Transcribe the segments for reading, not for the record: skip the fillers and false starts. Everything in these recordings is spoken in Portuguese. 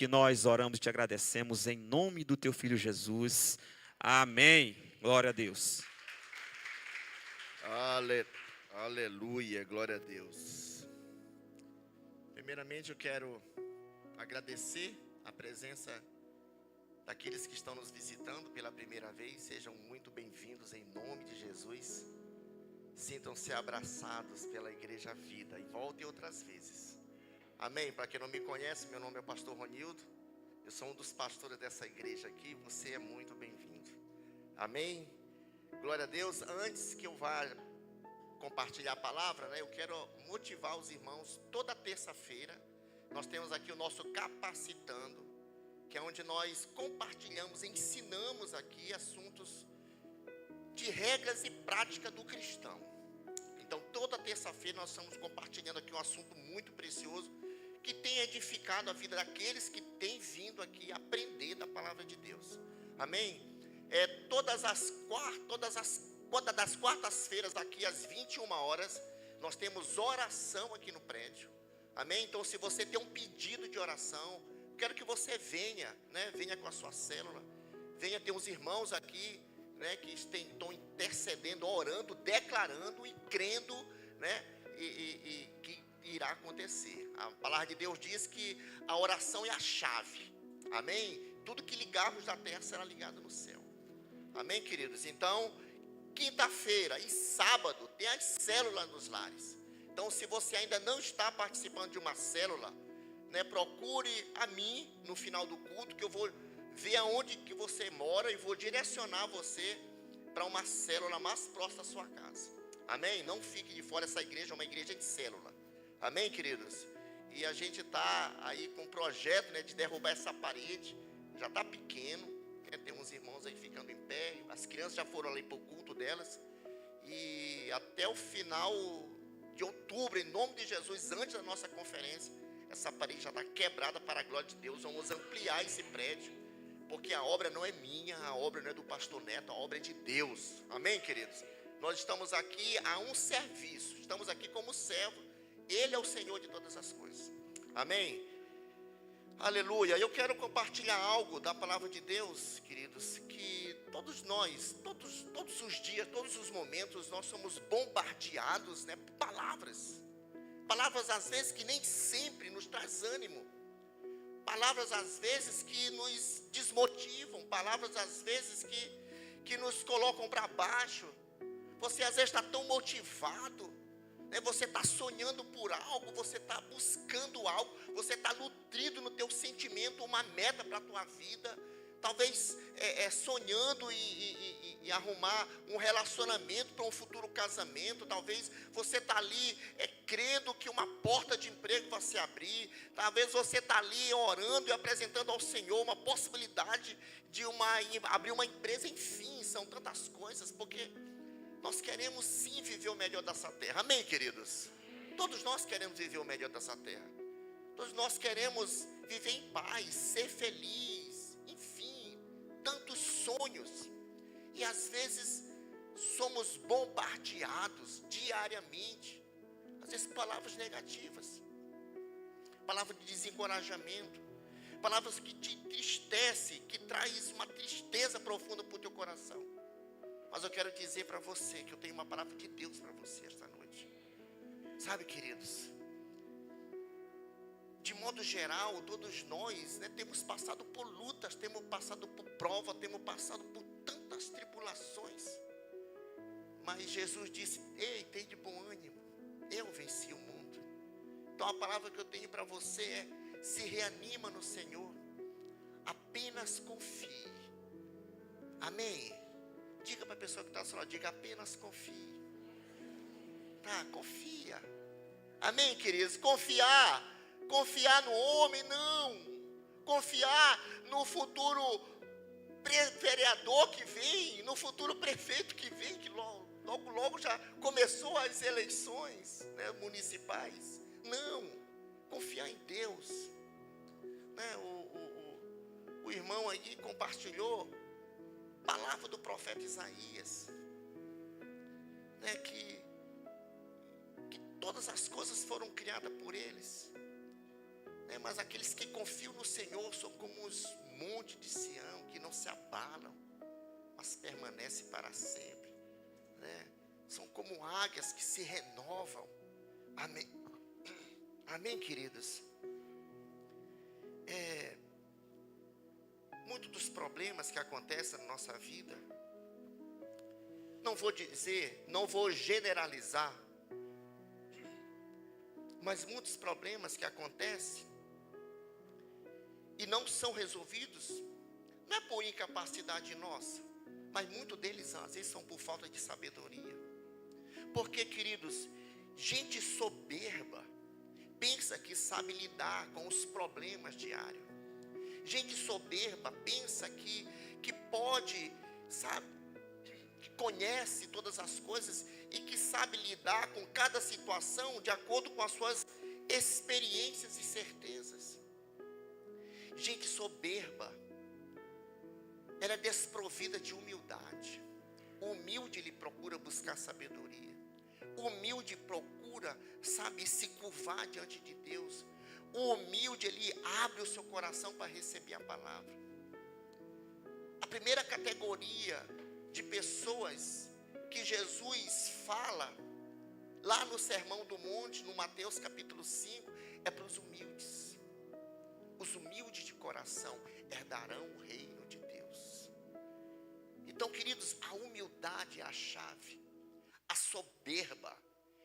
que nós oramos e te agradecemos em nome do teu Filho Jesus. Amém. Glória a Deus. Aleluia, glória a Deus. Primeiramente eu quero agradecer a presença daqueles que estão nos visitando pela primeira vez. Sejam muito bem-vindos em nome de Jesus. Sintam-se abraçados pela Igreja Vida e voltem outras vezes. Amém. Para quem não me conhece, meu nome é o pastor Ronildo. Eu sou um dos pastores dessa igreja aqui. Você é muito bem-vindo. Amém. Glória a Deus. Antes que eu vá compartilhar a palavra, eu quero motivar os irmãos. Toda terça-feira nós temos aqui o nosso Capacitando, que é onde nós compartilhamos, ensinamos aqui assuntos de regras e prática do cristão. Então toda terça-feira nós estamos compartilhando aqui um assunto muito precioso, que tem edificado a vida daqueles que têm vindo aqui aprender da palavra de Deus. Amém? Todas as quartas-feiras, aqui às 21 horas, nós temos oração aqui no prédio. Amém? Então, se você tem um pedido de oração, quero que você venha, venha com a sua célula. Venha ter uns irmãos aqui, que estão intercedendo, orando, declarando e crendo, e que irá acontecer. A palavra de Deus diz que a oração é a chave. Amém? Tudo que ligarmos na terra será ligado no céu. Amém, queridos? Então, quinta-feira e sábado tem as células nos lares. Então, se você ainda não está participando de uma célula, procure a mim no final do culto, que eu vou ver aonde que você mora e vou direcionar você para uma célula mais próxima da sua casa. Amém? Não fique de fora, essa igreja é uma igreja de célula. Amém, queridos? E a gente está aí com um projeto, de derrubar essa parede. Já está pequeno, tem uns irmãos aí ficando em pé. As crianças já foram ali para o culto delas. E até o final de outubro, em nome de Jesus, antes da nossa conferência, essa parede já está quebrada para a glória de Deus. Vamos ampliar esse prédio, porque a obra não é minha, a obra não é do pastor Neto, a obra é de Deus. Amém, queridos? Nós estamos aqui a um serviço, estamos aqui como servo. Ele é o Senhor de todas as coisas. Amém? Aleluia. Eu quero compartilhar algo da palavra de Deus, queridos, que todos nós, todos os dias, todos os momentos, nós somos bombardeados, por palavras. Palavras às vezes que nem sempre nos traz ânimo. Palavras às vezes que nos desmotivam. Palavras às vezes que nos colocam para baixo. Você às vezes está tão motivado. Você está sonhando por algo, você está buscando algo, você está nutrido no teu sentimento, uma meta para a tua vida, talvez sonhando e arrumar um relacionamento para um futuro casamento. Talvez você está ali crendo que uma porta de emprego vai se abrir, talvez você está ali orando e apresentando ao Senhor uma possibilidade de abrir uma empresa. Enfim, são tantas coisas, porque nós queremos sim viver o melhor dessa terra. Amém, queridos? Todos nós queremos viver o melhor dessa terra. Todos nós queremos viver em paz, ser feliz. Enfim, tantos sonhos. E às vezes somos bombardeados diariamente. Às vezes palavras negativas. Palavras de desencorajamento. Palavras que te entristecem, que traz uma tristeza profunda para o teu coração. Mas eu quero dizer para você que eu tenho uma palavra de Deus para você esta noite. Sabe, queridos, de modo geral, todos nós, temos passado por lutas, temos passado por prova, temos passado por tantas tribulações. Mas Jesus disse: ei, tem de bom ânimo, eu venci o mundo. Então a palavra que eu tenho para você é: se reanima no Senhor, apenas confie. Amém? Diga para a pessoa que está ao seu lado, diga: apenas confie. Confia. Amém, queridos? Confiar no homem, não. Confiar no futuro vereador que vem, no futuro prefeito que vem, que logo já começou as eleições municipais. Não, confiar em Deus. O irmão aí compartilhou palavra do profeta Isaías, que todas as coisas foram criadas por eles, Mas aqueles que confiam no Senhor são como os montes de Sião, que não se abalam, mas permanecem para sempre, né? São como águias que se renovam. Amém. Amém, queridos. Muitos dos problemas que acontecem na nossa vida, não vou generalizar, mas muitos problemas que acontecem e não são resolvidos, não é por incapacidade nossa, mas muitos deles às vezes são por falta de sabedoria. Porque, queridos, gente soberba pensa que sabe lidar com os problemas diários. Gente soberba pensa que pode, sabe, que conhece todas as coisas e que sabe lidar com cada situação de acordo com as suas experiências e certezas. Gente soberba, ela é desprovida de humildade. O humilde, ele procura buscar sabedoria. O humilde procura, sabe, se curvar diante de Deus. O humilde, ele abre o seu coração para receber a palavra. A primeira categoria de pessoas que Jesus fala lá no Sermão do Monte, no Mateus capítulo 5, é para os humildes. Os humildes de coração herdarão o reino de Deus. Então, queridos, a humildade é a chave. A soberba,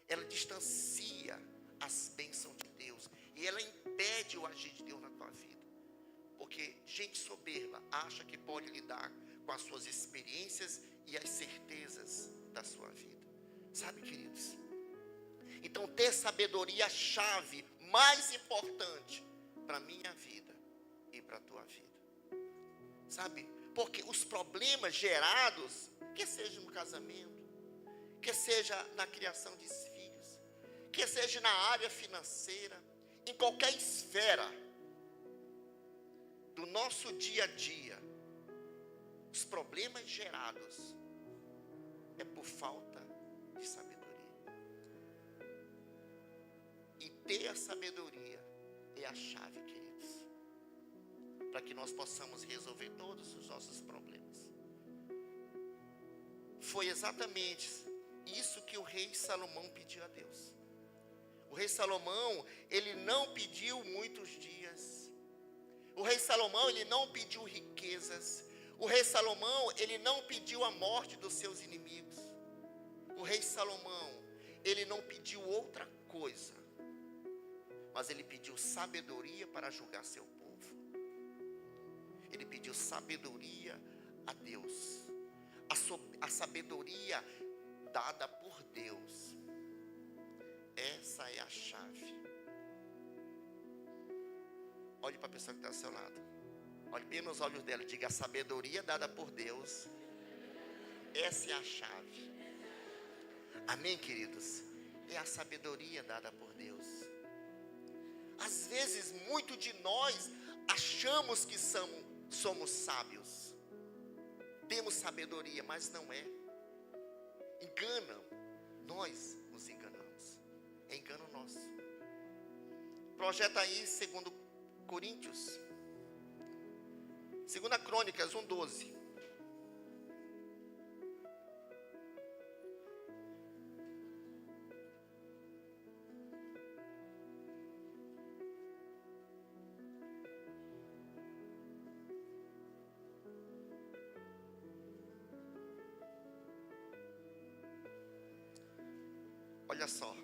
ela distancia as bênçãos de Deus e ela impede o agir de Deus na tua vida. Porque gente soberba acha que pode lidar com as suas experiências e as certezas da sua vida. Sabe, queridos? Então, ter sabedoria é a chave mais importante para a minha vida e para a tua vida. Sabe? Porque os problemas gerados, que seja no casamento, que seja na criação de filhos, que seja na área financeira, em qualquer esfera do nosso dia a dia, os problemas gerados é por falta de sabedoria. E ter a sabedoria é a chave, queridos, para que nós possamos resolver todos os nossos problemas. Foi exatamente isso que o rei Salomão pediu a Deus. O rei Salomão, ele não pediu muitos dias. O rei Salomão, ele não pediu riquezas. O rei Salomão, ele não pediu a morte dos seus inimigos. O rei Salomão, ele não pediu outra coisa, mas ele pediu sabedoria para julgar seu povo. Ele pediu sabedoria a Deus. A sabedoria dada por Deus. Essa é a chave. Olhe para a pessoa que está ao seu lado. Olhe bem nos olhos dela e diga: a sabedoria dada por Deus. Essa é a chave. Amém, queridos? É a sabedoria dada por Deus. Às vezes, muito de nós achamos que somos sábios. Temos sabedoria, mas não é. Enganam. Nós nos enganamos. É engano nosso. Projeta aí 2 Coríntios. 2 Crônicas 1:12. Olha só.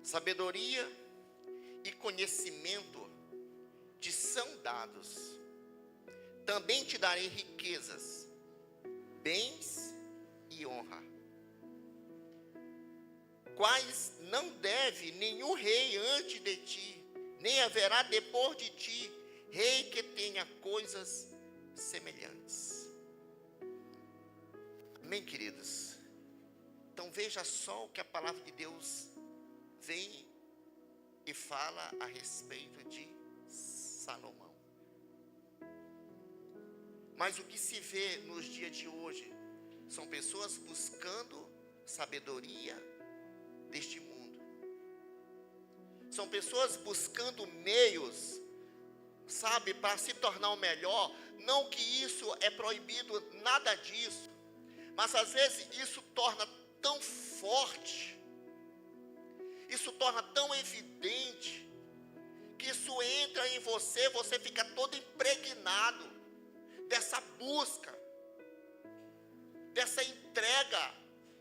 Sabedoria e conhecimento te são dados. Também te darei riquezas, bens e honra, quais não deve nenhum rei antes de ti, nem haverá depois de ti rei que tenha coisas semelhantes. Amém, queridos? Então veja só o que a palavra de Deus vem e fala a respeito de Salomão. Mas o que se vê nos dias de hoje são pessoas buscando sabedoria deste mundo. São pessoas buscando meios, sabe, para se tornar o melhor. Não que isso é proibido, nada disso. Mas às vezes isso torna tão forte, isso torna tão evidente, que isso entra em você, você fica todo impregnado dessa busca, dessa entrega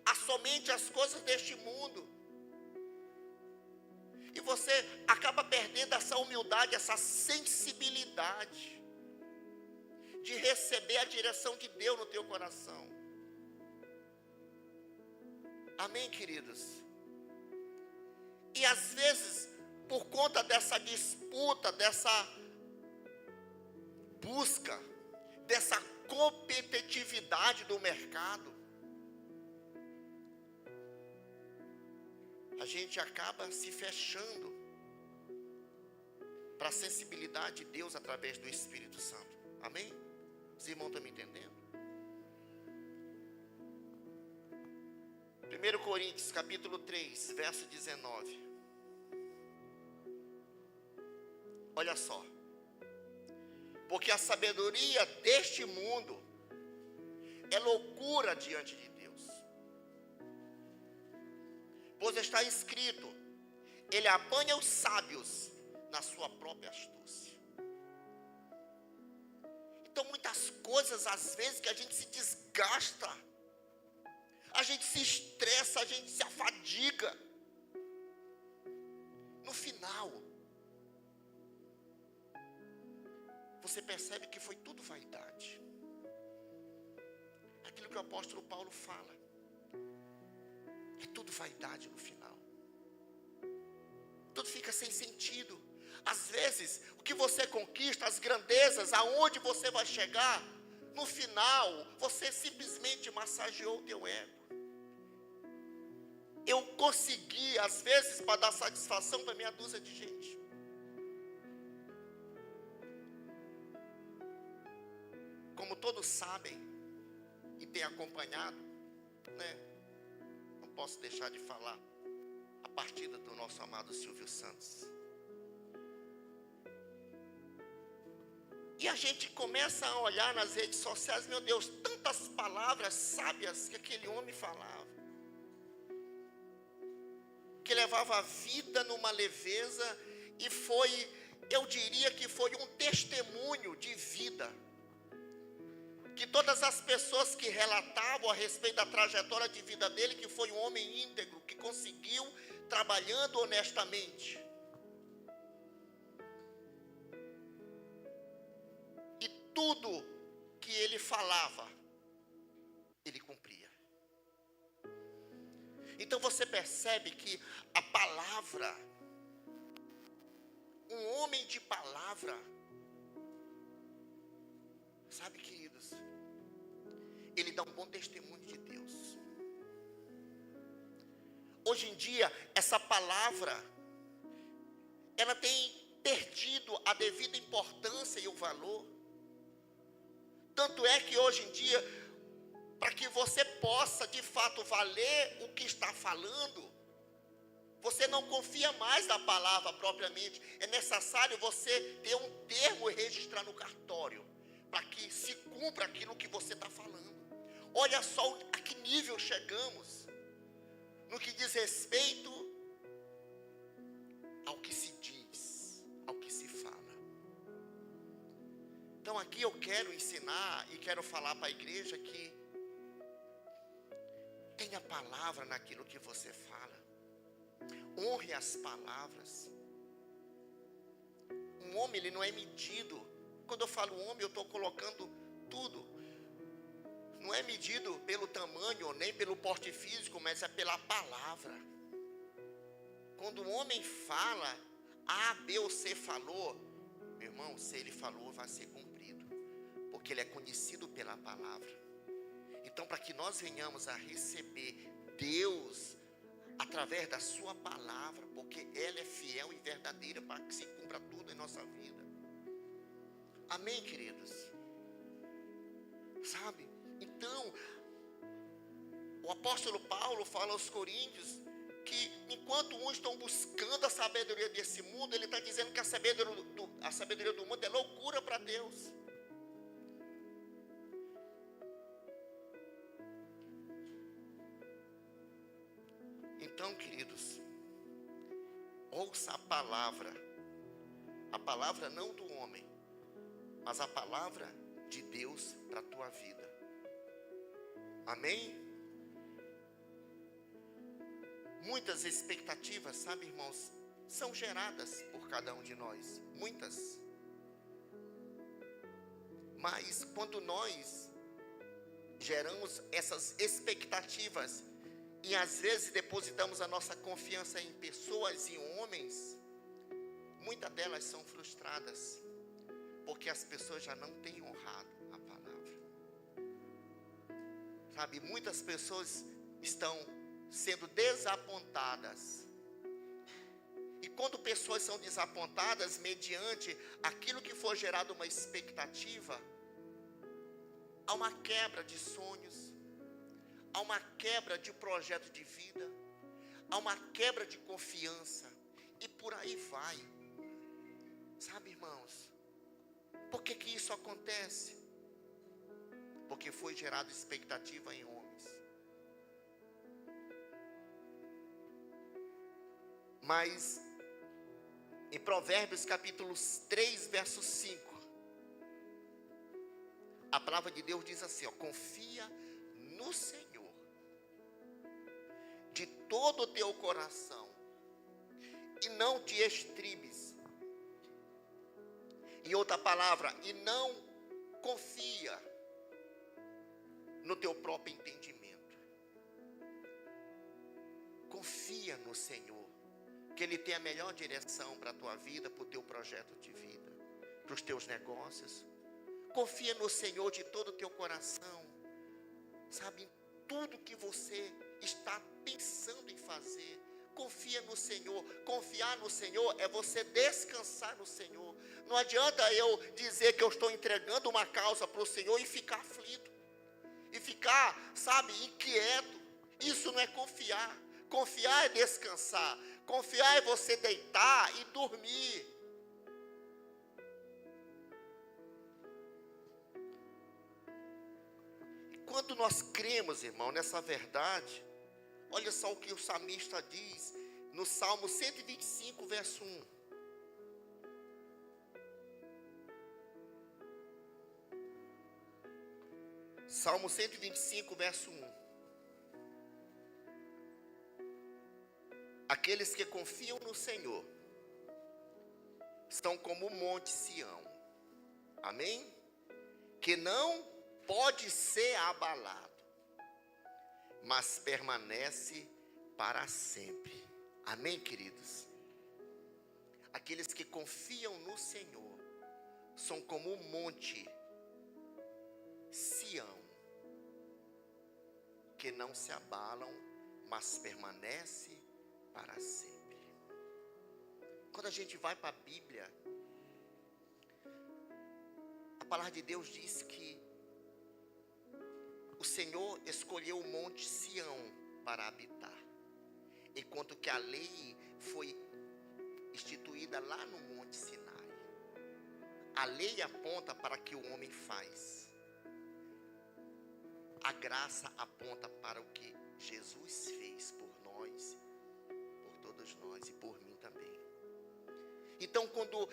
a somente as coisas deste mundo. E você acaba perdendo essa humildade, essa sensibilidade de receber a direção de Deus no teu coração. Amém, queridos? E às vezes, por conta dessa disputa, dessa busca, dessa competitividade do mercado, a gente acaba se fechando para a sensibilidade de Deus através do Espírito Santo. Amém? Os irmãos estão me entendendo? 1 Coríntios capítulo 3, verso 19. Olha só. Porque a sabedoria deste mundo é loucura diante de Deus. Pois está escrito: ele apanha os sábios na sua própria astúcia. Então muitas coisas às vezes que a gente se desgasta, a gente se estressa, a gente se afadiga. No final, você percebe que foi tudo vaidade. Aquilo que o apóstolo Paulo fala, é tudo vaidade no final. Tudo fica sem sentido. Às vezes, o que você conquista, as grandezas, aonde você vai chegar, no final, você simplesmente massageou o teu ego. Eu consegui, às vezes, para dar satisfação para meia dúzia de gente. Como todos sabem e têm acompanhado, né? Não posso deixar de falar a partida do nosso amado Silvio Santos. E a gente começa a olhar nas redes sociais, meu Deus, tantas palavras sábias que aquele homem falava, que levava a vida numa leveza, e foi, eu diria que foi um testemunho de vida, que todas as pessoas que relatavam a respeito da trajetória de vida dele, que foi um homem íntegro, que conseguiu trabalhando honestamente. E tudo que ele falava, ele cumpria. Então você percebe que a palavra, um homem de palavra, sabe, queridos, ele dá um bom testemunho de Deus. Hoje em dia, essa palavra, ela tem perdido a devida importância e o valor. Tanto é que hoje em dia, para que você possa de fato valer o que está falando, você não confia mais na palavra propriamente. É necessário você ter um termo e registrar no cartório, para que se cumpra aquilo que você está falando. Olha só a que nível chegamos, no que diz respeito ao que se diz, ao que se fala. Então aqui eu quero ensinar e quero falar para a igreja que tenha palavra naquilo que você fala. Honre as palavras. Um homem, ele não é medido. Quando eu falo homem, eu estou colocando tudo. Não é medido pelo tamanho, nem pelo porte físico, mas é pela palavra. Quando um homem fala, A, B ou C falou, meu irmão, se ele falou, vai ser cumprido. Porque ele é conhecido pela palavra. Então, para que nós venhamos a receber Deus através da sua palavra, porque ela é fiel e verdadeira para que se cumpra tudo em nossa vida. Amém, queridos? Sabe? Então, o apóstolo Paulo fala aos Coríntios que enquanto uns estão buscando a sabedoria desse mundo, ele está dizendo que a sabedoria do mundo é loucura para Deus. Então, queridos, ouça a palavra não do homem, mas a palavra de Deus para a tua vida. Amém? Muitas expectativas, sabe, irmãos, são geradas por cada um de nós, muitas. Mas quando nós geramos essas expectativas e às vezes depositamos a nossa confiança em pessoas e homens, muitas delas são frustradas, porque as pessoas já não têm honrado a palavra. Sabe, muitas pessoas estão sendo desapontadas. E quando pessoas são desapontadas mediante aquilo que foi gerado uma expectativa, há uma quebra de sonhos, há uma quebra de projeto de vida, há uma quebra de confiança, e por aí vai. Sabe, irmãos, por que que isso acontece? Porque foi gerada expectativa em homens. Mas em Provérbios capítulo 3, verso 5, a palavra de Deus diz assim, confia no Senhor de todo o teu coração e não te estribes. Em outra palavra, e não confia no teu próprio entendimento. Confia no Senhor, que Ele tem a melhor direção para a tua vida, para o teu projeto de vida, para os teus negócios. Confia no Senhor de todo o teu coração, sabe, em tudo que você está pensando em fazer. Confia no Senhor. Confiar no Senhor é você descansar no Senhor. Não adianta eu dizer que eu estou entregando uma causa para o Senhor e ficar aflito, e ficar, sabe, inquieto. Isso não é confiar. Confiar é descansar. Confiar é você deitar e dormir. E quando nós cremos, irmão, nessa verdade, olha só o que o salmista diz no Salmo 125, verso 1. Salmo 125, verso 1. Aqueles que confiam no Senhor estão como o monte Sião. Amém? Que não pode ser abalado, mas permanece para sempre. Amém, queridos? Aqueles que confiam no Senhor são como o monte Sião, que não se abalam, mas permanece para sempre. Quando a gente vai para a Bíblia, a palavra de Deus diz que o Senhor escolheu o monte Sião para habitar, enquanto que a lei foi instituída lá no monte Sinai. A lei aponta para o que o homem faz. A graça aponta para o que Jesus fez por nós, por todos nós e por mim também. Então, quando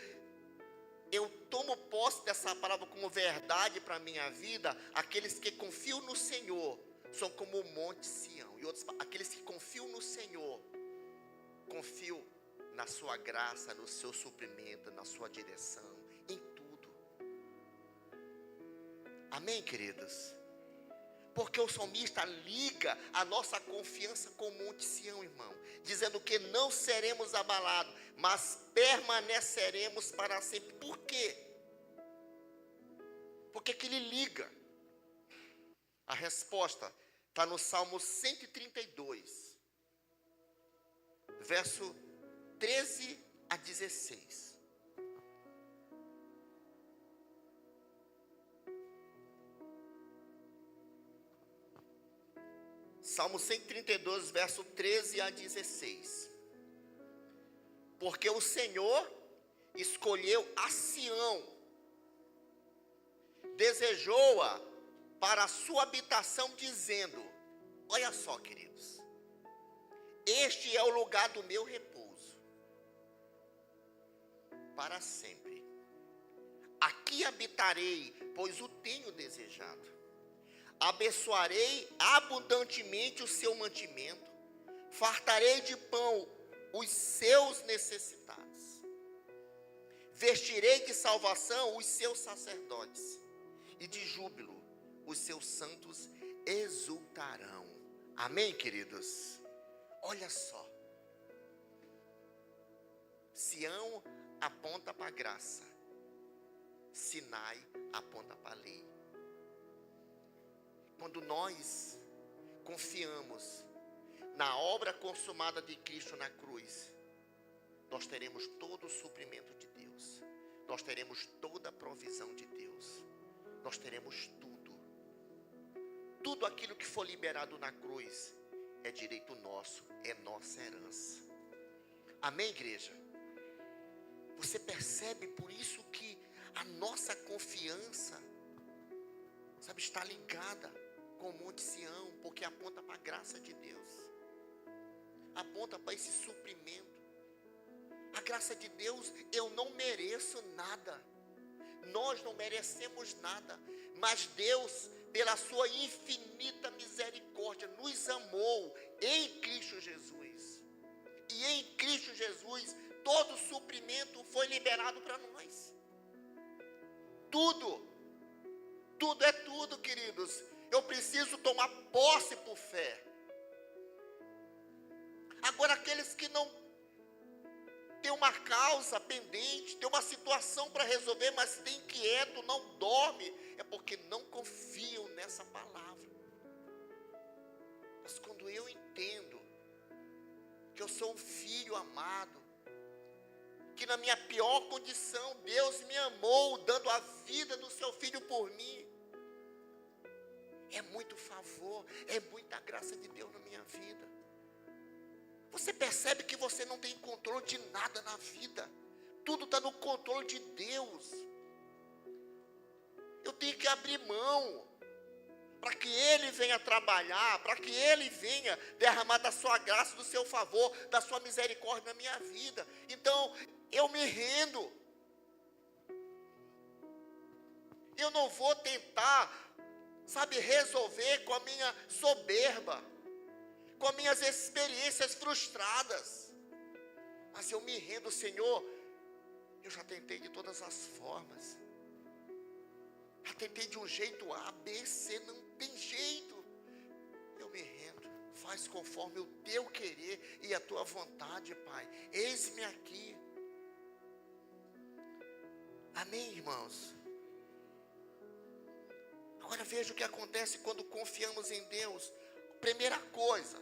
eu tomo posse dessa palavra como verdade para a minha vida, aqueles que confiam no Senhor são como o monte Sião. E outros, aqueles que confiam no Senhor, confiam na sua graça, no seu suprimento, na sua direção, em tudo. Amém, queridos? Porque o salmista liga a nossa confiança com o monte Sião, irmão, dizendo que não seremos abalados, mas permaneceremos para sempre. Por quê? Porque que ele liga? A resposta está no Salmo 132, verso 13 a 16. Salmo 132, verso 13 a 16. porque o Senhor escolheu a Sião, desejou-a para a sua habitação, dizendo: olha só, queridos, este é o lugar do meu repouso, para sempre. Aqui habitarei, pois o tenho desejado. Abençoarei abundantemente o seu mantimento, fartarei de pão os seus necessitados. Vestirei de salvação os seus sacerdotes, e de júbilo os seus santos exultarão. Amém, queridos? Olha só. Sião aponta para a graça. Sinai aponta para a lei. Quando nós confiamos na obra consumada de Cristo na cruz, nós teremos todo o suprimento de Deus. Nós teremos toda a provisão de Deus. Nós teremos tudo. Tudo aquilo que for liberado na cruz é direito nosso, é nossa herança. Amém, igreja? Você percebe por isso que a nossa confiança, sabe, está ligada com o Monte Sião, porque aponta para a graça de Deus, aponta para esse suprimento. A graça de Deus, eu não mereço nada, nós não merecemos nada, mas Deus, pela sua infinita misericórdia, nos amou em Cristo Jesus, e em Cristo Jesus, todo o suprimento foi liberado para nós. Tudo é tudo, queridos. Eu preciso tomar posse por fé. Agora, aqueles que não têm uma causa pendente, têm uma situação para resolver, mas têm inquieto, não dorme, é porque não confiam nessa palavra. Mas quando eu entendo que eu sou um filho amado, que na minha pior condição, Deus me amou, dando a vida do seu filho por mim, é muito favor, é muita graça de Deus na minha vida. Você percebe que você não tem controle de nada na vida, tudo está no controle de Deus. Eu tenho que abrir mão, para que Ele venha trabalhar, para que Ele venha derramar da sua graça, do seu favor, da sua misericórdia na minha vida. Então, eu me rendo. Eu não vou tentar, sabe, resolver com a minha soberba, com as minhas experiências frustradas. Mas eu me rendo, Senhor. Eu já tentei de todas as formas. Já tentei de um jeito A, B, C, não tem jeito. Eu me rendo. Faz conforme o teu querer e a tua vontade, Pai. Eis-me aqui. Amém, irmãos? Agora veja o que acontece quando confiamos em Deus. Primeira coisa,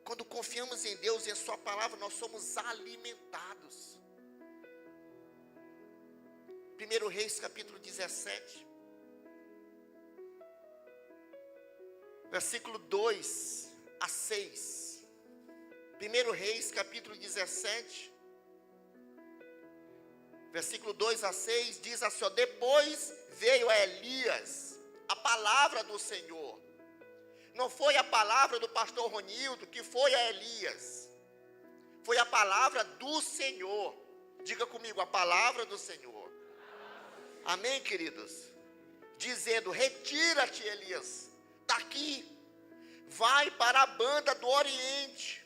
quando confiamos em Deus e em sua palavra, nós somos alimentados. 1 Reis capítulo 17, versículo 2 a 6. 1 Reis capítulo 17, versículo 2 a 6, diz assim: ó, depois veio a Elias a palavra do Senhor. Não foi a palavra do pastor Ronildo que foi a Elias, foi a palavra do Senhor. Diga comigo, a palavra do Senhor. Amém, queridos? Dizendo: retira-te, Elias, daqui, vai para a banda do Oriente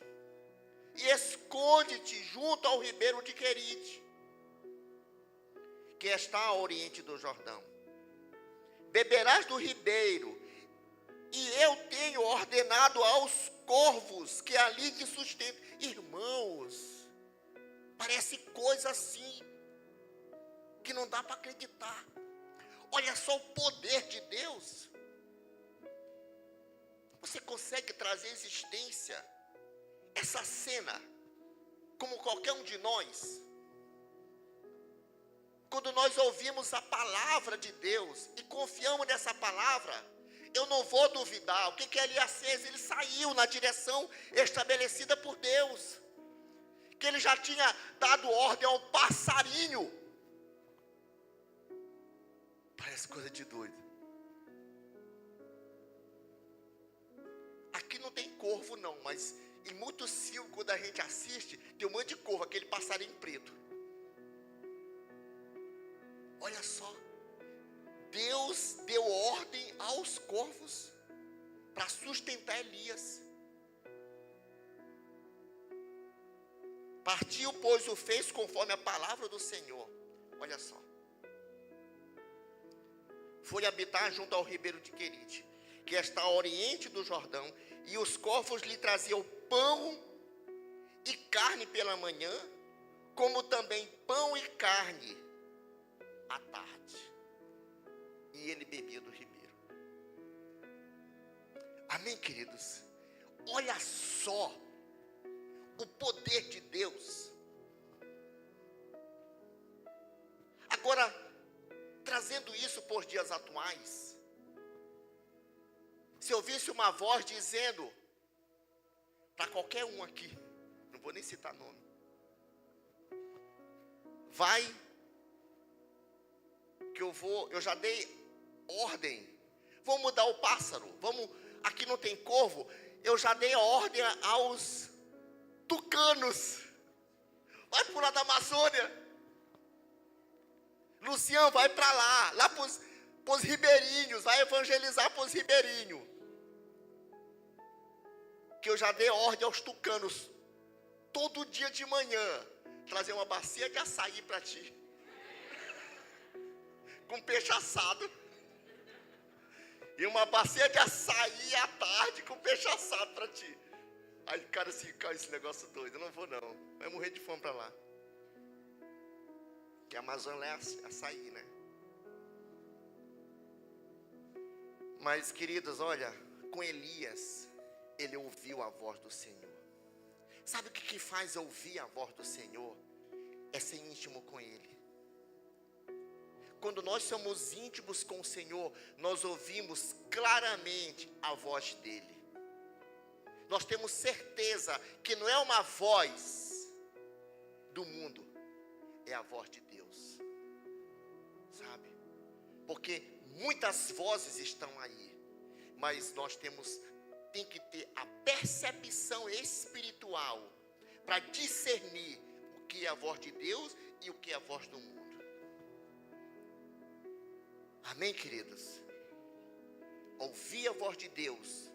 e esconde-te junto ao ribeiro de Querite, que está ao oriente do Jordão. Beberás do ribeiro, e eu tenho ordenado aos corvos que ali te sustentam. Irmãos, parece coisa assim, que não dá para acreditar. Olha só o poder de Deus. Você consegue trazer à existência essa cena, como qualquer um de nós? Quando nós ouvimos a palavra de Deus e confiamos nessa palavra, eu não vou duvidar. O que Elias fez? Ele saiu na direção estabelecida por Deus. que ele já tinha dado ordem ao passarinho. Parece coisa de doido. Aqui não tem corvo não, mas em muitos circos, quando a gente assiste, tem um monte de corvo, aquele passarinho preto. Olha só, Deus deu ordem aos corvos para sustentar Elias. Partiu, pois, o fez conforme a palavra do Senhor. Olha só. Foi habitar junto ao ribeiro de Querite, que está ao oriente do Jordão, e os corvos lhe traziam pão e carne pela manhã, como também pão e carne à tarde. E ele bebia do ribeiro. Amém, queridos? Olha só o poder de Deus. Agora, trazendo isso para os dias atuais, se eu visse uma voz dizendo para qualquer um aqui, não vou nem citar nome, vai, que eu já dei ordem, vou mudar o pássaro, aqui não tem corvo, eu já dei ordem aos tucanos, vai para o lado da Amazônia, Luciano vai para lá para os ribeirinhos, vai evangelizar para os ribeirinhos, que eu já dei ordem aos tucanos, todo dia de manhã, trazer uma bacia de açaí para ti, com peixe assado, e uma bacia de açaí à tarde, com peixe assado para ti. Aí o cara assim, cara, esse negócio doido, eu não vou não, vai morrer de fome para lá. Que a Amazônia é açaí, né? Mas, queridos, olha, com Elias, ele ouviu a voz do Senhor. Sabe o que faz ouvir a voz do Senhor? É ser íntimo com Ele. Quando nós somos íntimos com o Senhor, nós ouvimos claramente a voz dEle. Nós temos certeza que não é uma voz do mundo, é a voz de Deus, sabe? Porque muitas vozes estão aí, mas nós tem que ter a percepção espiritual para discernir o que é a voz de Deus e o que é a voz do mundo. Amém, queridos? Ouvir a voz de Deus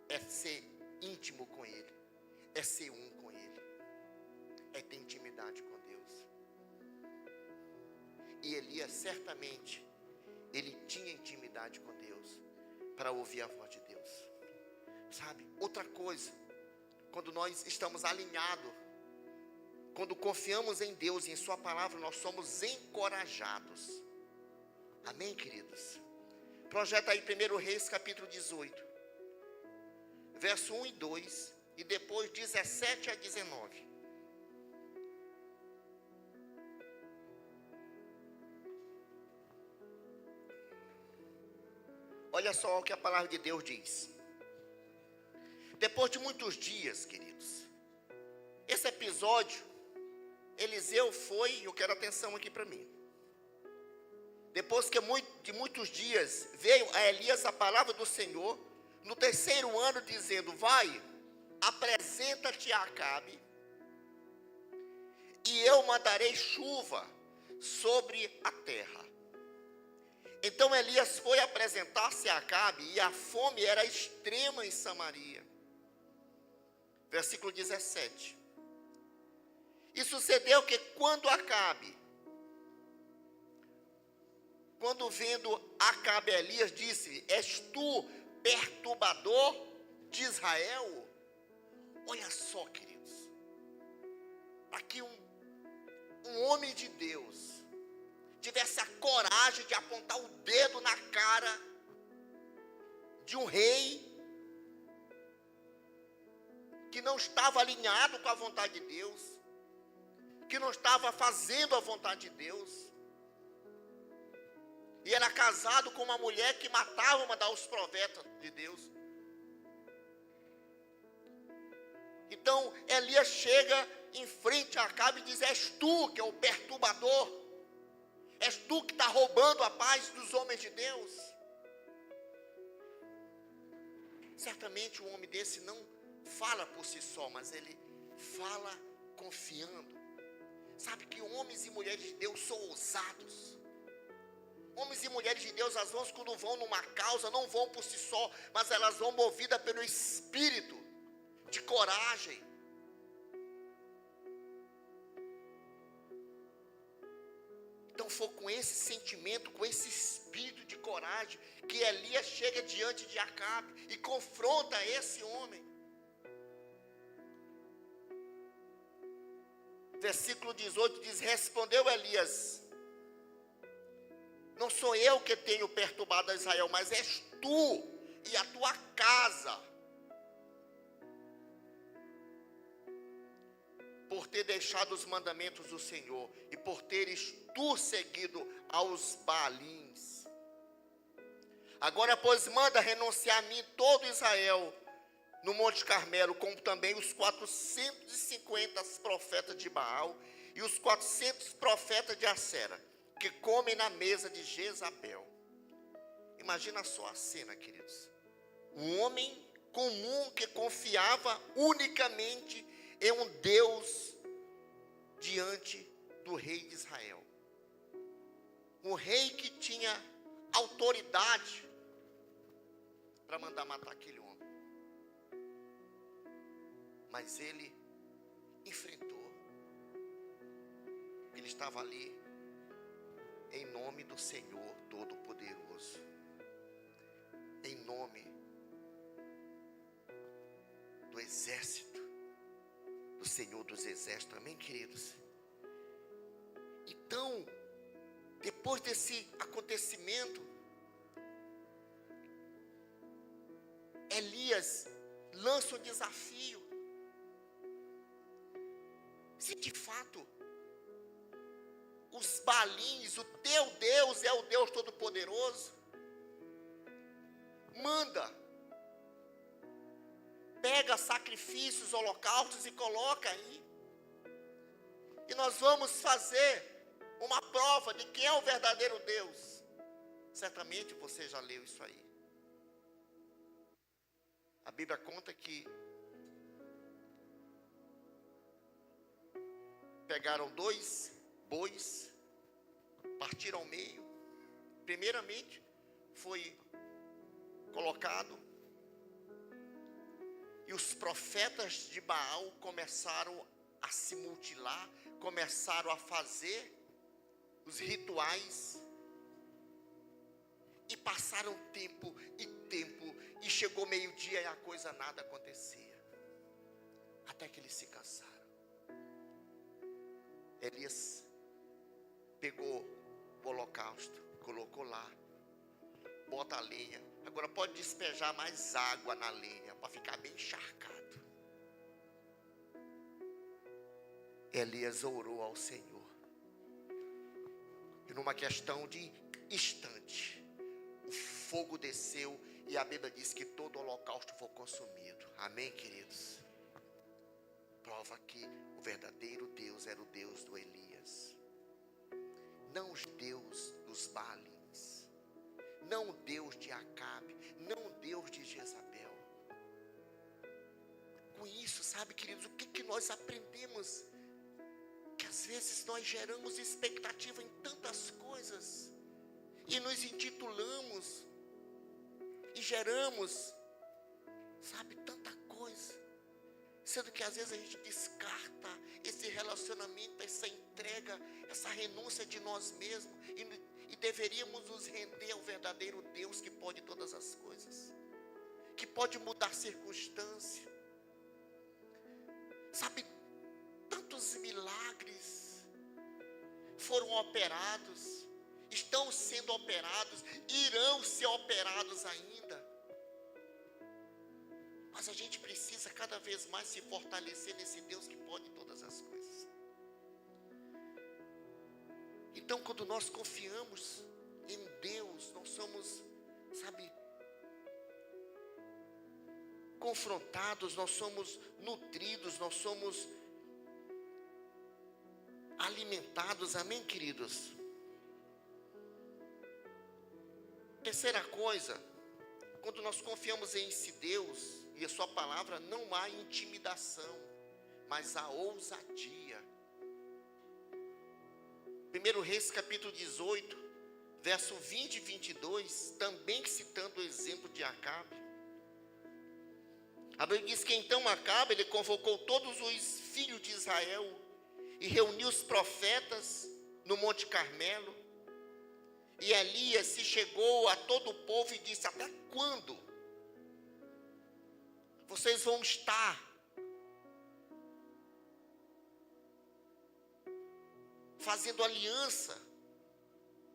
é ser íntimo com Ele, é ser um com Ele, é ter intimidade com Deus. E Elias, certamente, ele tinha intimidade com Deus, para ouvir a voz de Deus, sabe? Outra coisa, quando nós estamos alinhados, quando confiamos em Deus e em Sua palavra, nós somos encorajados. Amém, queridos? Projeta aí 1 Reis capítulo 18, verso 1 e 2, e depois 17 a 19. Olha só o que a palavra de Deus diz. Depois de muitos dias, queridos, esse episódio, Eliseu foi, eu quero atenção aqui para mim. Depois de muitos dias, veio a Elias a palavra do Senhor, no 3º ano, dizendo: vai, apresenta-te a Acabe, e eu mandarei chuva sobre a terra. Então Elias foi apresentar-se a Acabe, e a fome era extrema em Samaria. Versículo 17. E sucedeu que quando vendo Acabe Elias, disse: és tu perturbador de Israel? Olha só, queridos, aqui um homem de Deus tivesse a coragem de apontar o dedo na cara de um rei que não estava alinhado com a vontade de Deus, que não estava fazendo a vontade de Deus, e era casado com uma mulher que matava uma dos profetas de Deus. Então Elias chega em frente a Acabe e diz: és tu que é o perturbador, és tu que está roubando a paz dos homens de Deus. Certamente um homem desse não fala por si só, mas ele fala confiando. Sabe que homens e mulheres de Deus são ousados. Homens e mulheres de Deus, as mãos quando vão numa causa, não vão por si só, mas elas vão movidas pelo espírito de coragem. Então foi com esse sentimento, com esse espírito de coragem, que Elias chega diante de Acabe e confronta esse homem. Versículo 18 diz: respondeu Elias: não sou eu que tenho perturbado a Israel, mas és tu e a tua casa, por ter deixado os mandamentos do Senhor, e por teres tu seguido aos Baalins. Agora, pois, manda renunciar a mim todo Israel no Monte Carmelo, como também os 450 profetas de Baal e os 400 profetas de Acera, que comem na mesa de Jezabel. Imagina só a cena, queridos. Um homem comum que confiava unicamente em um Deus diante do rei de Israel. Um rei que tinha autoridade para mandar matar aquele homem. Mas ele enfrentou. Ele estava ali em nome do Senhor Todo-Poderoso, em nome do exército, do Senhor dos Exércitos. Amém, queridos? Então, depois desse acontecimento, Elias lança um desafio. Se de fato os Baalins, o teu Deus é o Deus Todo-Poderoso, manda, pega sacrifícios, holocaustos e coloca aí, e nós vamos fazer uma prova de quem é o verdadeiro Deus. Certamente você já leu isso aí. A Bíblia conta que pegaram 2 bois, partiram ao meio. Primeiramente foi colocado, e os profetas de Baal começaram a se mutilar, começaram a fazer os rituais, e passaram tempo, e chegou meio-dia e a coisa nada acontecia, até que eles se cansaram. Elias pegou o holocausto, colocou lá, bota a lenha. Agora pode despejar mais água na lenha, para ficar bem encharcado. Elias orou ao Senhor, e numa questão de instante, o fogo desceu, e a Bíblia diz que todo o holocausto foi consumido. Amém, queridos? Prova que o verdadeiro Deus era o Deus do Elias, não os Deus dos Baalins, não o Deus de Acabe, não o Deus de Jezabel. Com isso, sabe, queridos, o que nós aprendemos? Que às vezes nós geramos expectativa em tantas coisas, e nos intitulamos, e geramos, sabe, tanta coisa, sendo que às vezes a gente descarta esse relacionamento, essa entrega, essa renúncia de nós mesmos, e deveríamos nos render ao verdadeiro Deus que pode todas as coisas, que pode mudar circunstância. Sabe, tantos milagres foram operados, estão sendo operados, irão ser operados ainda. Mas a gente precisa cada vez mais se fortalecer nesse Deus que pode todas as coisas. Então, quando nós confiamos em Deus, nós somos, sabe, confrontados, nós somos nutridos, nós somos alimentados, amém, queridos? Terceira coisa, quando nós confiamos em Deus e a sua palavra, não há intimidação, mas há ousadia. 1 Reis capítulo 18, verso 20 e 22, também citando o exemplo de Acabe. A Bíblia diz que então Acabe, ele convocou todos os filhos de Israel e reuniu os profetas no Monte Carmelo. E Elias se chegou a todo o povo e disse: até quando vocês vão estar fazendo aliança?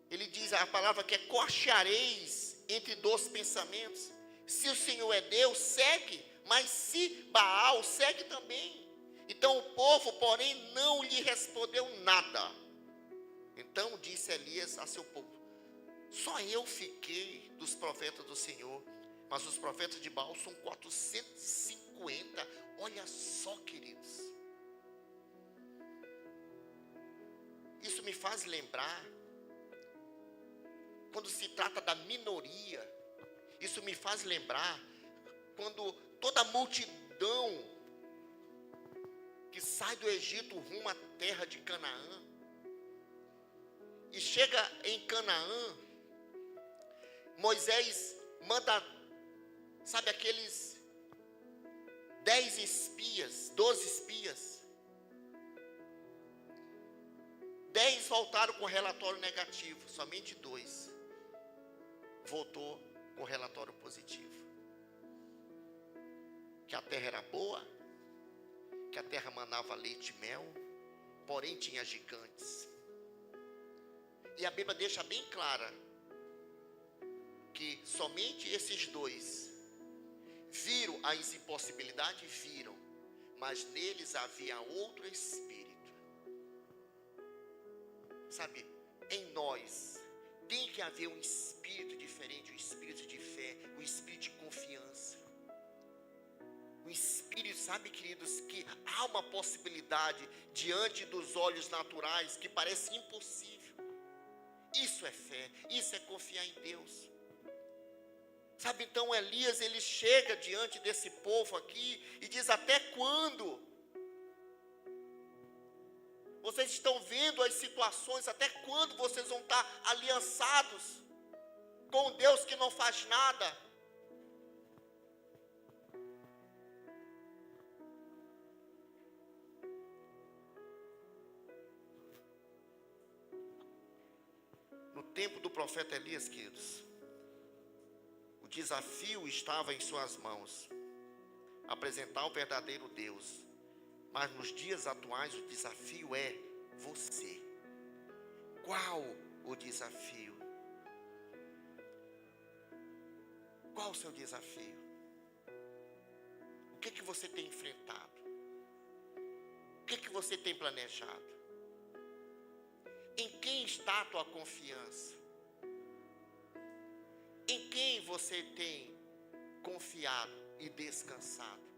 Ele diz a palavra que é coachareis entre dois pensamentos. Se o Senhor é Deus, segue, mas se Baal, segue também. Então o povo, porém, não lhe respondeu nada. Então disse Elias a seu povo: só eu fiquei dos profetas do Senhor, mas os profetas de Baal são 450. Olha só, queridos. Isso me faz lembrar, quando se trata da minoria, isso me faz lembrar quando toda a multidão que sai do Egito rumo à terra de Canaã, e chega em Canaã, Moisés manda, sabe, aqueles 10 espias, 12 espias. 10 voltaram com relatório negativo, somente 2 voltou com relatório positivo. Que a terra era boa, que a terra manava leite e mel, porém tinha gigantes. E a Bíblia deixa bem clara que somente esses 2 viram as impossibilidades, viram, mas neles havia outro espírito. Sabe, em nós tem que haver um espírito diferente, um espírito de fé, um espírito de confiança. Um espírito, sabe, queridos, que há uma possibilidade diante dos olhos naturais que parece impossível. Isso é fé, isso é confiar em Deus. Sabe, então Elias, ele chega diante desse povo aqui e diz: até quando? Vocês estão vendo as situações, até quando vocês vão estar aliançados com Deus que não faz nada? No tempo do profeta Elias, queridos, o desafio estava em suas mãos, apresentar o verdadeiro Deus. Mas nos dias atuais o desafio é você. Qual o desafio? Qual o seu desafio? O que você tem enfrentado? O que você tem planejado? Em quem está a tua confiança? Em quem você tem confiado e descansado?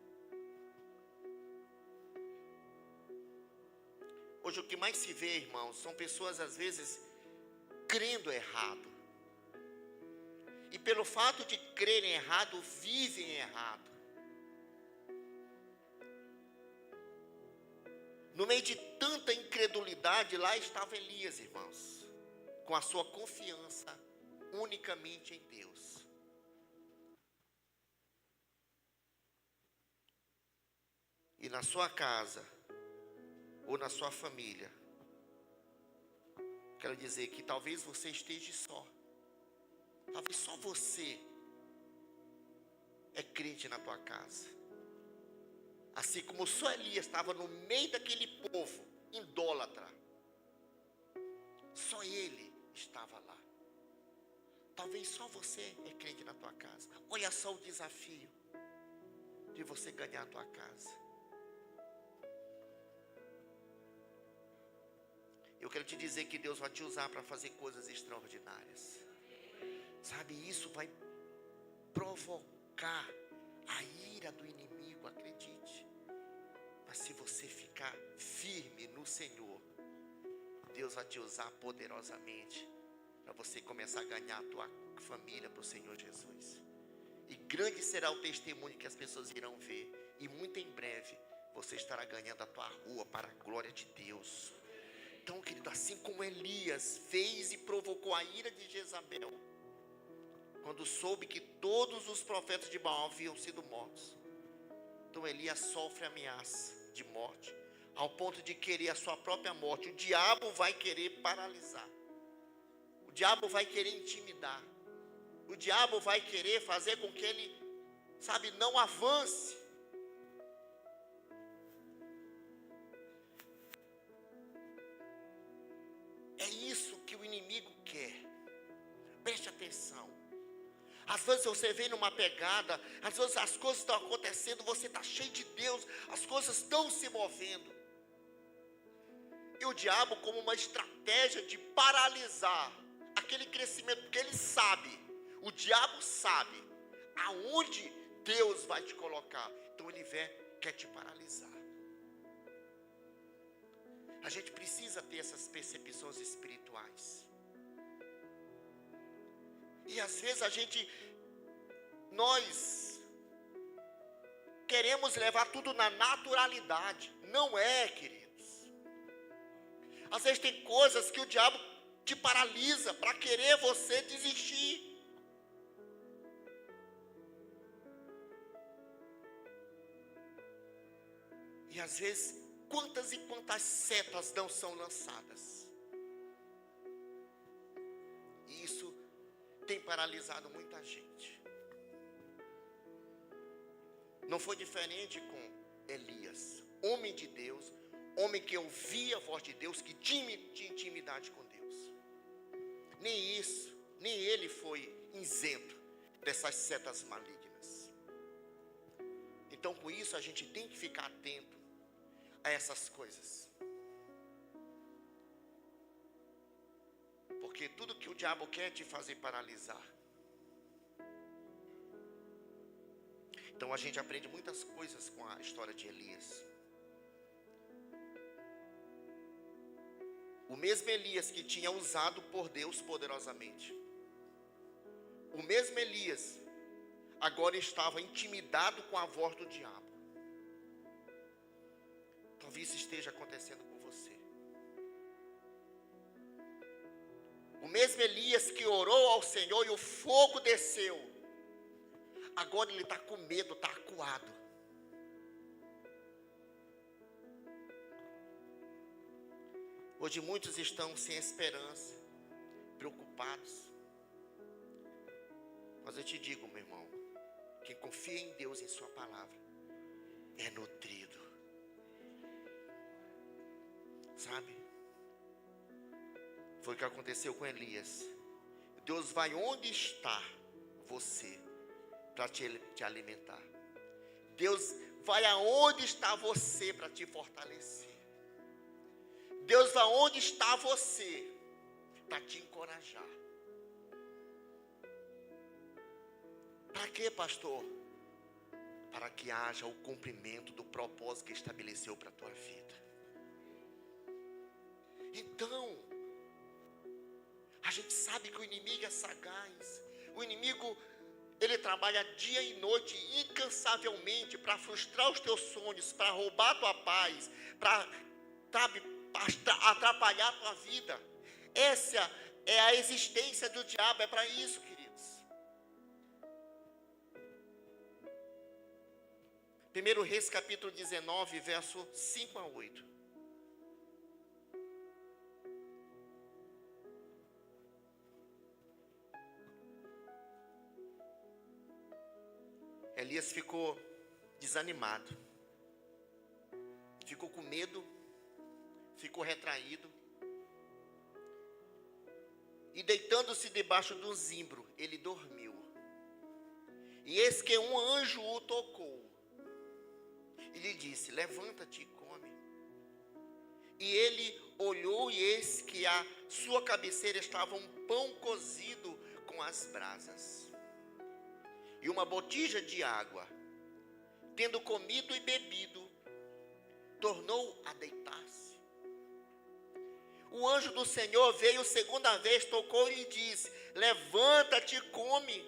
Hoje o que mais se vê, irmãos, são pessoas às vezes crendo errado. E pelo fato de crerem errado, vivem errado. No meio de tanta incredulidade, lá estava Elias, irmãos, com a sua confiança unicamente em Deus. E na sua casa, ou na sua família, quero dizer que talvez você esteja só. Talvez só você é crente na tua casa. Assim como só Elias estava no meio daquele povo idólatra, só ele estava lá. Talvez só você é crente na tua casa. Olha só o desafio de você ganhar a tua casa. Eu quero te dizer que Deus vai te usar para fazer coisas extraordinárias. Sabe, isso vai provocar a ira do inimigo, acredite. Mas se você ficar firme no Senhor, Deus vai te usar poderosamente para você começar a ganhar a tua família para o Senhor Jesus. E grande será o testemunho que as pessoas irão ver. E muito em breve você estará ganhando a tua rua para a glória de Deus. Então, querido, assim como Elias fez e provocou a ira de Jezabel, quando soube que todos os profetas de Baal haviam sido mortos, então Elias sofre ameaça de morte, ao ponto de querer a sua própria morte. O diabo vai querer paralisar, o diabo vai querer intimidar, o diabo vai querer fazer com que ele, não avance. É isso que o inimigo quer. Preste atenção. Às vezes você vem numa pegada, às vezes as coisas estão acontecendo, você está cheio de Deus, as coisas estão se movendo. E o diabo, como uma estratégia de paralisar aquele crescimento, porque ele sabe, o diabo sabe aonde Deus vai te colocar. Então ele quer te paralisar. A gente precisa ter essas percepções espirituais. E às vezes nós queremos levar tudo na naturalidade. Não é, queridos. Às vezes tem coisas que o diabo te paralisa para querer você desistir. E às vezes, quantas e quantas setas não são lançadas. E isso tem paralisado muita gente. Não foi diferente com Elias, homem de Deus, homem que ouvia a voz de Deus, que tinha intimidade com Deus. Nem isso, nem ele foi isento dessas setas malignas. Então, com isso, a gente tem que ficar atento a essas coisas. Porque tudo que o diabo quer é te fazer paralisar. Então a gente aprende muitas coisas com a história de Elias. O mesmo Elias que tinha usado por Deus poderosamente, o mesmo Elias agora estava intimidado com a voz do diabo. Talvez isso esteja acontecendo com você. O mesmo Elias que orou ao Senhor e o fogo desceu, agora ele está com medo, está acuado. Hoje muitos estão sem esperança, preocupados. Mas eu te digo, meu irmão, quem confia em Deus e em sua palavra é nutrido. Sabe? Foi o que aconteceu com Elias. Deus vai onde está você para te alimentar. Deus vai aonde está você para te fortalecer. Deus vai onde está você para te encorajar. Para quê, pastor? Para que haja o cumprimento do propósito que estabeleceu para a tua vida. Então, a gente sabe que o inimigo é sagaz. O inimigo, ele trabalha dia e noite, incansavelmente, para frustrar os teus sonhos, para roubar a tua paz, para atrapalhar a tua vida. Essa é a existência do diabo, é para isso, queridos. 1 Reis capítulo 19, verso 5 a 8. Elias ficou desanimado, ficou com medo, ficou retraído, e deitando-se debaixo de um zimbro, ele dormiu. E eis que um anjo o tocou, e lhe disse: levanta-te e come. E ele olhou, e eis que à sua cabeceira estava um pão cozido com as brasas, e uma botija de água. Tendo comido e bebido, tornou a deitar-se. o anjo do Senhor veio segunda vez, tocou e lhe disse: levanta-te e come,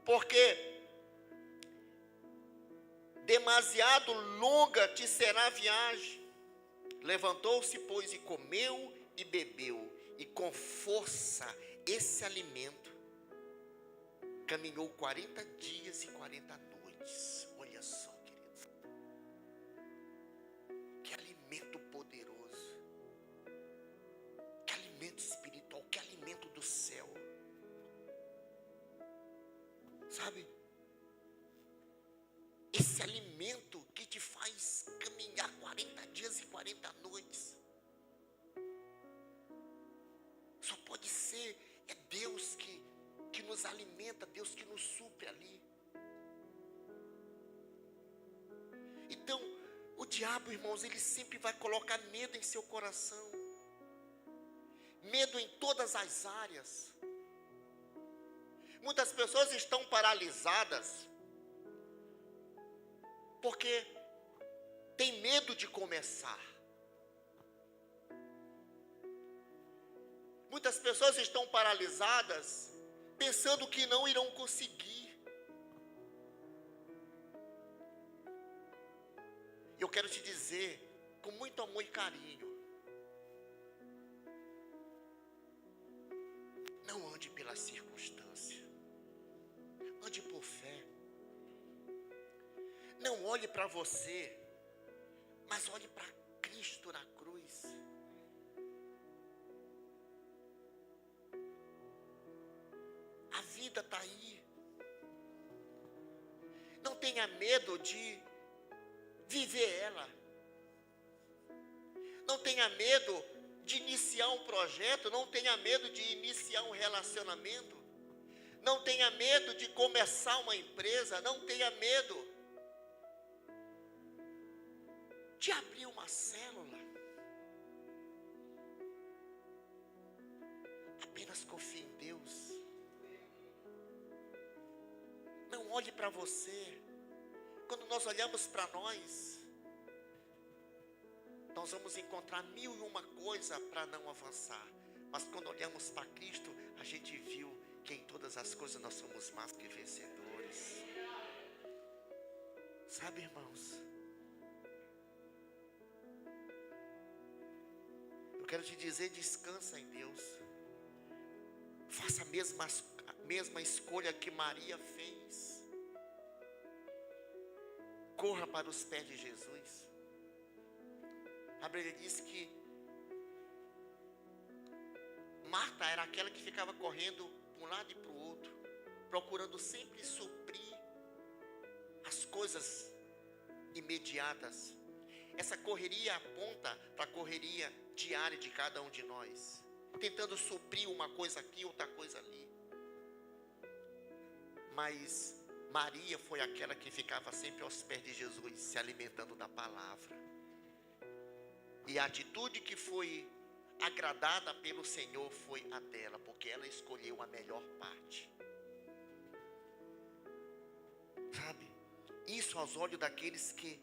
porque demasiado longa te será a viagem. Levantou-se, pois, e comeu e bebeu, e com força esse alimento caminhou 40 dias e 40 noites. Olha só, queridos, que alimento poderoso, que alimento espiritual, que alimento do céu, sabe? Esse alimento que te faz caminhar 40 dias e 40 noites, só pode ser, é Deus que nos alimenta, Deus que nos supre ali. Então, o diabo, irmãos, ele sempre vai colocar medo em seu coração, medo em todas as áreas. Muitas pessoas estão paralisadas porque tem medo de começar. Muitas pessoas estão paralisadas pensando que não irão conseguir. Eu quero te dizer, com muito amor e carinho, não ande pela circunstância, ande por fé. Não olhe para você, mas olhe para Cristo na cruz. A vida está aí. Não tenha medo de viver ela. Não tenha medo de iniciar um projeto. Não tenha medo de iniciar um relacionamento. Não tenha medo de começar uma empresa. Não tenha medo de abrir uma célula. Apenas confie em Deus. Não olhe para você. Quando nós olhamos para nós vamos encontrar 1001 coisa para não avançar. Mas quando olhamos para Cristo, a gente viu que em todas as coisas nós somos mais que vencedores. Sabe, irmãos? Eu quero te dizer, descansa em Deus. Faça a mesma escolha que Maria fez. Corra para os pés de Jesus. A Bíblia diz que Marta era aquela que ficava correndo para um lado e para o outro, procurando sempre suprir as coisas imediatas. Essa correria aponta para a correria diária de cada um de nós, tentando suprir uma coisa aqui, outra coisa ali. Mas Maria foi aquela que ficava sempre aos pés de Jesus, se alimentando da palavra. E a atitude que foi agradada pelo Senhor foi a dela, porque ela escolheu a melhor parte. Sabe? Isso aos olhos daqueles que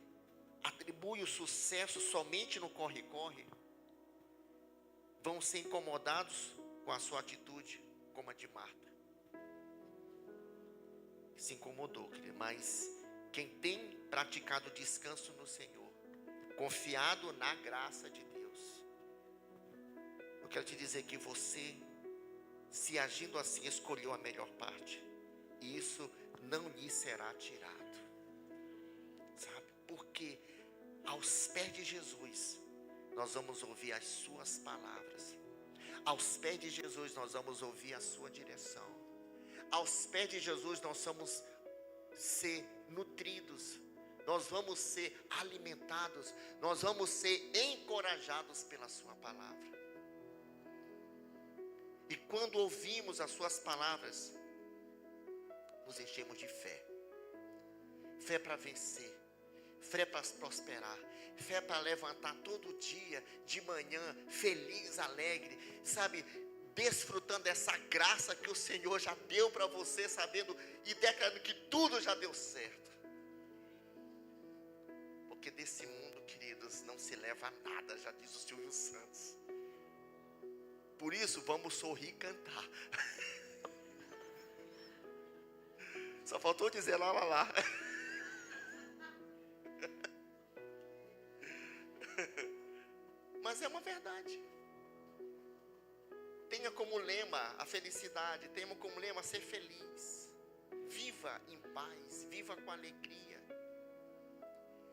atribuem o sucesso somente no corre-corre, vão ser incomodados com a sua atitude, como a de Marta. Se incomodou, mas quem tem praticado descanso no Senhor, confiado na graça de Deus, eu quero te dizer que você, se agindo assim, escolheu a melhor parte, e isso não lhe será tirado. Sabe? Porque aos pés de Jesus nós vamos ouvir as suas palavras. Aos pés de Jesus nós vamos ouvir a sua direção. Aos pés de Jesus nós vamos ser nutridos, nós vamos ser alimentados, nós vamos ser encorajados pela sua palavra. E quando ouvimos as suas palavras, nos enchemos de fé. Fé para vencer, fé para prosperar, fé para levantar todo dia, de manhã, feliz, alegre, sabe, desfrutando dessa graça que o Senhor já deu para você, sabendo e declarando que tudo já deu certo. Porque desse mundo, queridos, não se leva a nada, já diz o Silvio Santos. Por isso, vamos sorrir e cantar. Só faltou dizer lá, lá, lá. Mas é uma verdade. Tenha como lema a felicidade, tenha como lema ser feliz. Viva em paz, viva com alegria.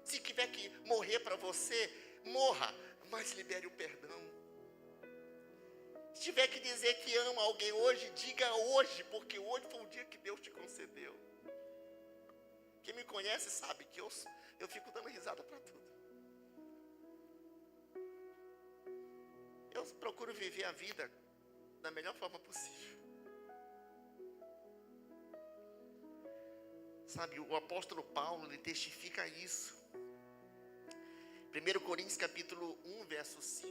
Se tiver que morrer para você, morra, mas libere o perdão. Se tiver que dizer que ama alguém hoje, diga hoje, porque hoje foi o dia que Deus te concedeu. Quem me conhece sabe que eu fico dando risada para tudo. Eu procuro viver a vida da melhor forma possível. Sabe, o apóstolo Paulo, ele testifica isso. 1 Coríntios capítulo 1, verso 5.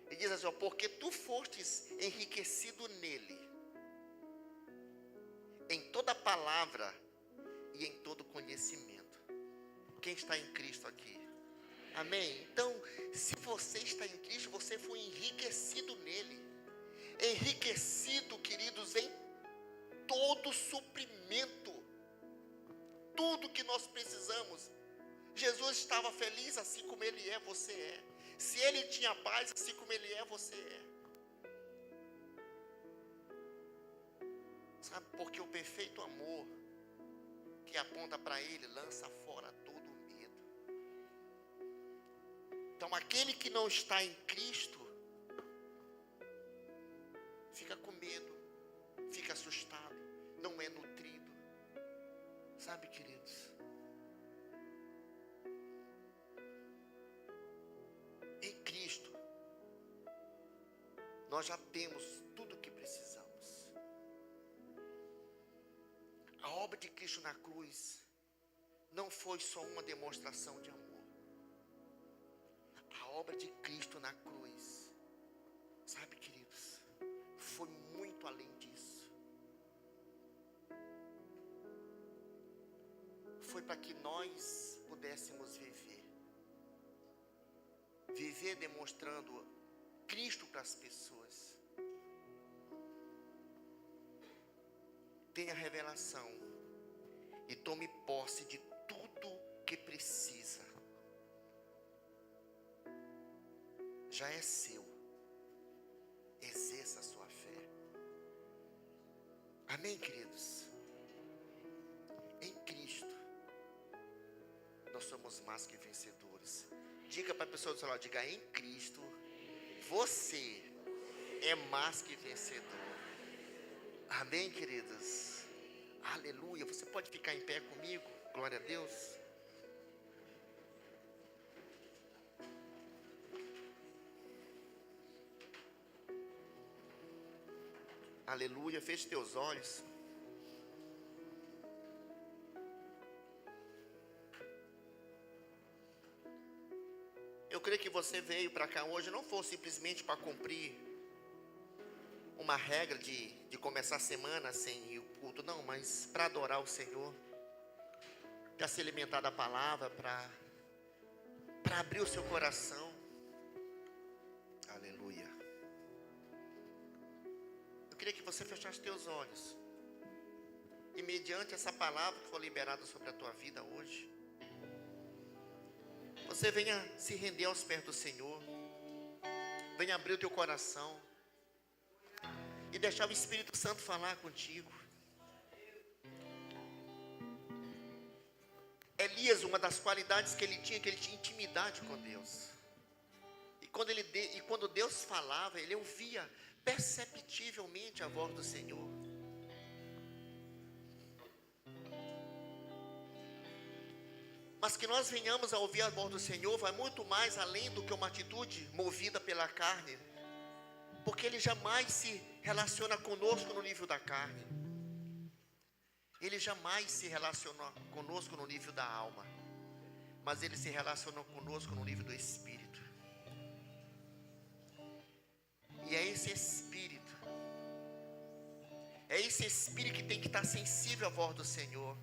Ele diz assim, ó, porque tu fostes enriquecido nele, em toda palavra e em todo conhecimento. Quem está em Cristo aqui? Amém? Então, se você está em Cristo, você foi enriquecido nele. Enriquecido, queridos, em todo suprimento. Tudo que nós precisamos. Jesus estava feliz assim como ele é, você é. Se ele tinha paz assim como ele é, você é. Sabe, porque o perfeito amor que aponta para ele lança fora todo o medo. Então aquele que não está em Cristo fica com medo, fica assustado, não é nutrido. Sabe, queridos? Em Cristo nós já temos tudo o que precisamos. A obra de Cristo na cruz não foi só uma demonstração de amor. A obra de Cristo na cruz, sabe, queridos, foi muito além disso. Foi para que nós pudéssemos viver. Viver demonstrando Cristo para as pessoas. Tenha revelação e tome posse de tudo que precisa. Já é seu. Exerça a sua fé. Amém, queridos? Em Cristo nós somos mais que vencedores. Diga para a pessoa do seu lado, diga, em Cristo você é mais que vencedor. Amém, queridos? Aleluia. Você pode ficar em pé comigo? Glória a Deus. Aleluia. Feche teus olhos. Eu creio que você veio para cá hoje não foi simplesmente para cumprir uma regra de começar a semana sem ir ao culto, não, mas para adorar o Senhor, para se alimentar da palavra, para abrir o seu coração. Aleluia. Eu queria que você fechasse teus olhos e mediante essa palavra que foi liberada sobre a tua vida hoje, você venha se render aos pés do Senhor, venha abrir o teu coração e deixar o Espírito Santo falar contigo. Elias, uma das qualidades que ele tinha intimidade com Deus. E quando Deus falava, ele ouvia perceptivelmente a voz do Senhor. Mas que nós venhamos a ouvir a voz do Senhor vai muito mais além do que uma atitude movida pela carne. Porque Ele jamais se relaciona conosco no nível da carne. Ele jamais se relaciona conosco no nível da alma. Mas Ele se relaciona conosco no nível do Espírito. E é esse Espírito que tem que estar sensível à voz do Senhor.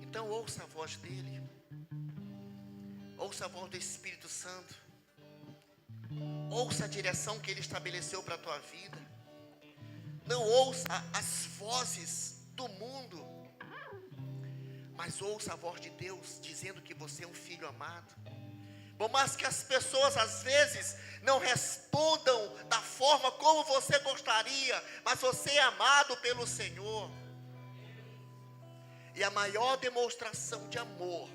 Então ouça a voz dEle. Ouça a voz do Espírito Santo. Ouça a direção que Ele estabeleceu para a tua vida. Não ouça as vozes do mundo, mas ouça a voz de Deus dizendo que você é um filho amado. Por mais que as pessoas às vezes não respondam da forma como você gostaria, mas você é amado pelo Senhor. E a maior demonstração de amor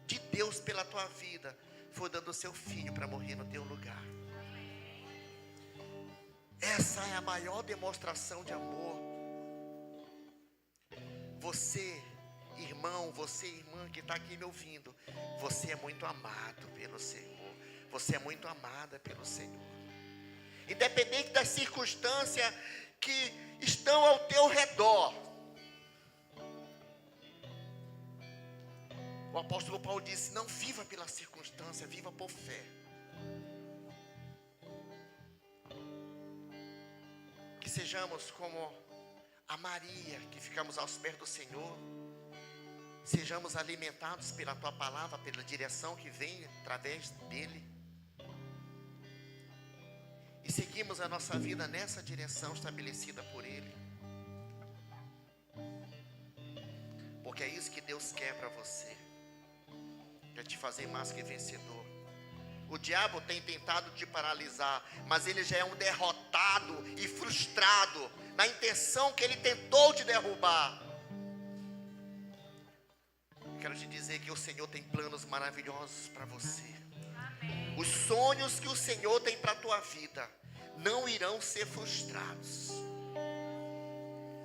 de Deus pela tua vida foi dando o seu filho para morrer no teu lugar. Essa é a maior demonstração de amor. Você, irmão, você, irmã que está aqui me ouvindo, você é muito amado pelo Senhor. Você é muito amada pelo Senhor. Independente das circunstâncias que estão ao teu redor. O apóstolo Paulo disse: não viva pela circunstância, viva por fé. Que sejamos como a Maria, que ficamos aos pés do Senhor. Sejamos alimentados pela tua palavra, pela direção que vem através dele. E seguimos a nossa vida nessa direção estabelecida por ele. Porque é isso que Deus quer para você. Quer te fazer mais que vencedor. O diabo tem tentado te paralisar, mas ele já é um derrotado e frustrado na intenção que ele tentou te derrubar. Quero te dizer que o Senhor tem planos maravilhosos para você. Amém. Os sonhos que o Senhor tem para a tua vida não irão ser frustrados.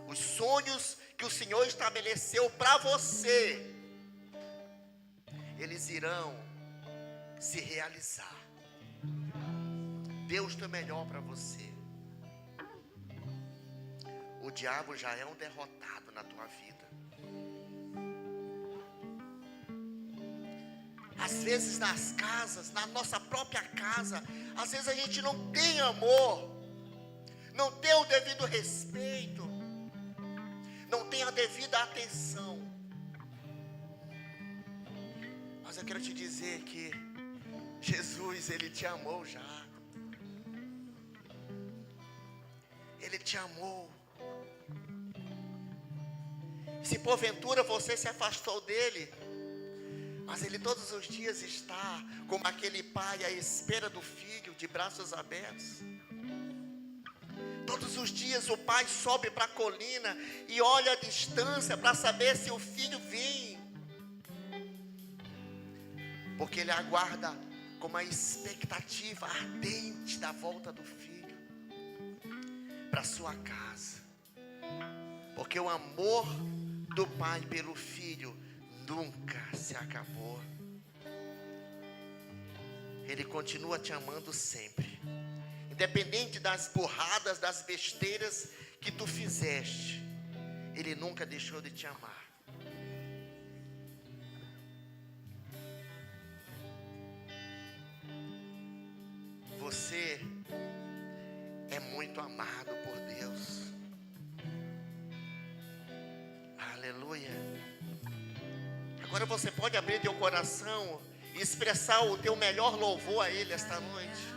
Os sonhos que o Senhor estabeleceu para você, eles irão se realizar. Deus tem o melhor para você. O diabo já é um derrotado na tua vida. Às vezes nas casas, na nossa própria casa, às vezes a gente não tem amor, não tem o devido respeito, não tem a devida atenção. Mas eu quero te dizer que Jesus, Ele te amou já. Ele te amou. Se porventura você se afastou dele, mas Ele todos os dias está como aquele pai à espera do filho, de braços abertos. Todos os dias o pai sobe para a colina e olha a distância para saber se o filho vem. Porque Ele aguarda com uma expectativa ardente da volta do filho para sua casa. Porque o amor do pai pelo filho nunca se acabou. Ele continua te amando sempre. Independente das burradas, das besteiras que tu fizeste, Ele nunca deixou de te amar. Você é muito amado por Deus. Aleluia. Agora você pode abrir teu coração e expressar o teu melhor louvor a Ele esta noite.